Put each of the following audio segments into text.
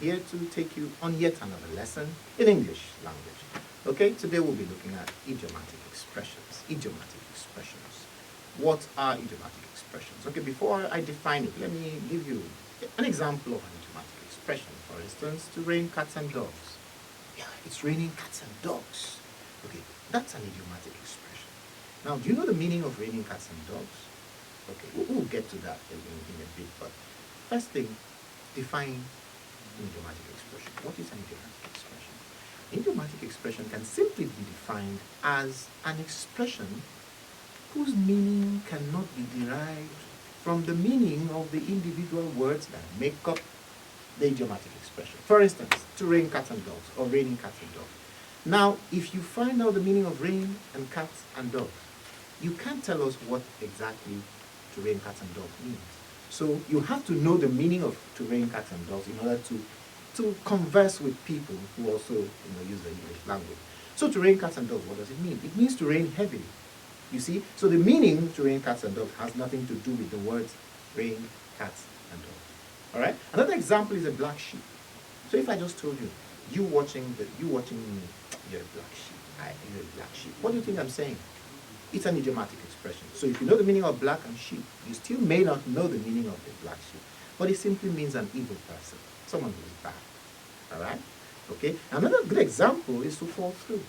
here to take you on yet another lesson in English language. Okay, today we'll be looking at idiomatic expressions. Idiomatic expressions. What are idiomatic expressions? Okay, before I define it, let me give you an example of an idiomatic expression. For instance, to rain cats and dogs. Yeah, it's raining cats and dogs. Okay, that's an idiomatic expression. Now, do you know the meaning of raining cats and dogs? Okay, we'll get to that in a bit, but first thing, define an idiomatic expression. What is an idiomatic expression? An idiomatic expression can simply be defined as an expression whose meaning cannot be derived from the meaning of the individual words that make up the idiomatic expression. For instance, to rain cats and dogs, or raining cats and dogs. Now, if you find out the meaning of rain and cats and dogs, you can't tell us what exactly to rain cats and dogs means. So you have to know the meaning of to rain cats and dogs in order to converse with people who also use the English language. So to rain cats and dogs, what does it mean? It means to rain heavily. You see? So the meaning to rain cats and dogs has nothing to do with the words rain, cats, and dogs. All right? Another example is a black sheep. So if I just told you, you watching me, you're a black sheep. You're a black sheep. What do you think I'm saying? It's an idiomatic expression. So if you know the meaning of black and sheep, you still may not know the meaning of the black sheep. But it simply means an evil person, someone who is bad. All right? Okay? Another good example is to fall through.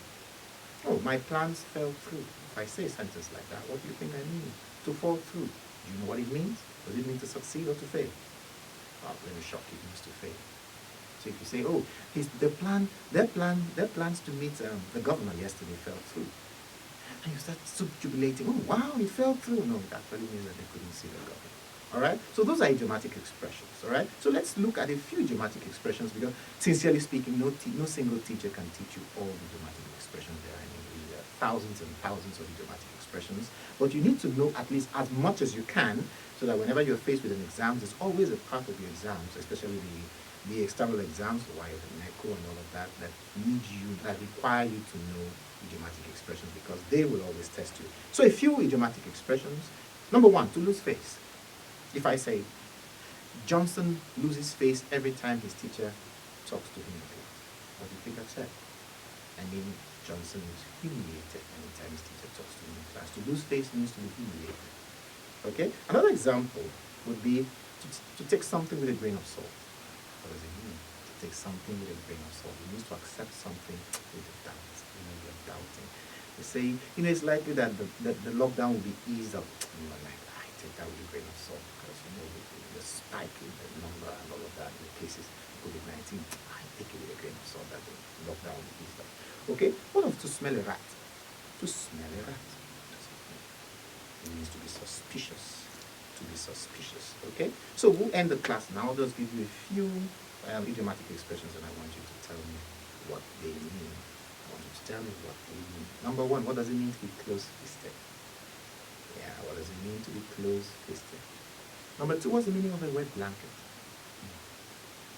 Oh, my plans fell through. If I say a sentence like that, what do you think I mean? To fall through. Do you know what it means? Does it mean to succeed or to fail? Well, let me shock you, it means to fail. So if you say, oh, their plans to meet the governor yesterday fell through. And you start jubilating, oh wow, it fell through. No, it actually means that they couldn't see the governor. All right? So those are idiomatic expressions. All right? So let's look at a few idiomatic expressions because, sincerely speaking, no single teacher can teach you all the idiomatic expressions there are in English. There are thousands and thousands of idiomatic expressions. But you need to know at least as much as you can so that whenever you're faced with an exam, there's always a part of your exams, especially the external exams, the WIOT and NECO and all of that, that require you to know idiomatic expressions because they will always test you. So a few idiomatic expressions. Number one, to lose face. If I say, Johnson loses face every time his teacher talks to him in class, what do you think I've said? I mean, Johnson is humiliated anytime his teacher talks to him in class. To lose face means to be humiliated. Okay? Another example would be to take something with a grain of salt. What does it mean? To take something with a grain of salt. It means to accept something with a doubt. You're doubting. They say, it's likely that the lockdown will be eased up. Like, I take that with a grain of salt because, the spike in the number and all of that, the cases of COVID-19, I take it with a grain of salt that the lockdown will be eased up. Okay? What of to smell a rat? To smell a rat. It means to be suspicious. To be suspicious. Okay? So we'll end the class now. I'll just give you a few idiomatic expressions and I want you to tell me what they mean. I want you to tell me what they mean. Number one, what does it mean to be close-fisted? Yeah, what does it mean to be close-fisted? Number two, what's the meaning of a wet blanket?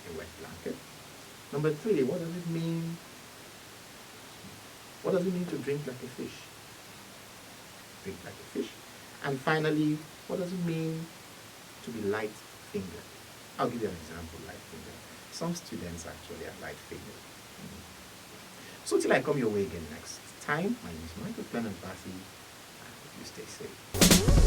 A wet blanket. Number three, what does it mean? What does it mean to drink like a fish? Drink like a fish. And finally, what does it mean to be light-fingered? I'll give you an example, light-fingered. Some students actually are light-fingered. So till I come your way again next time, my name is Michael Clement Bassi. I hope you stay safe.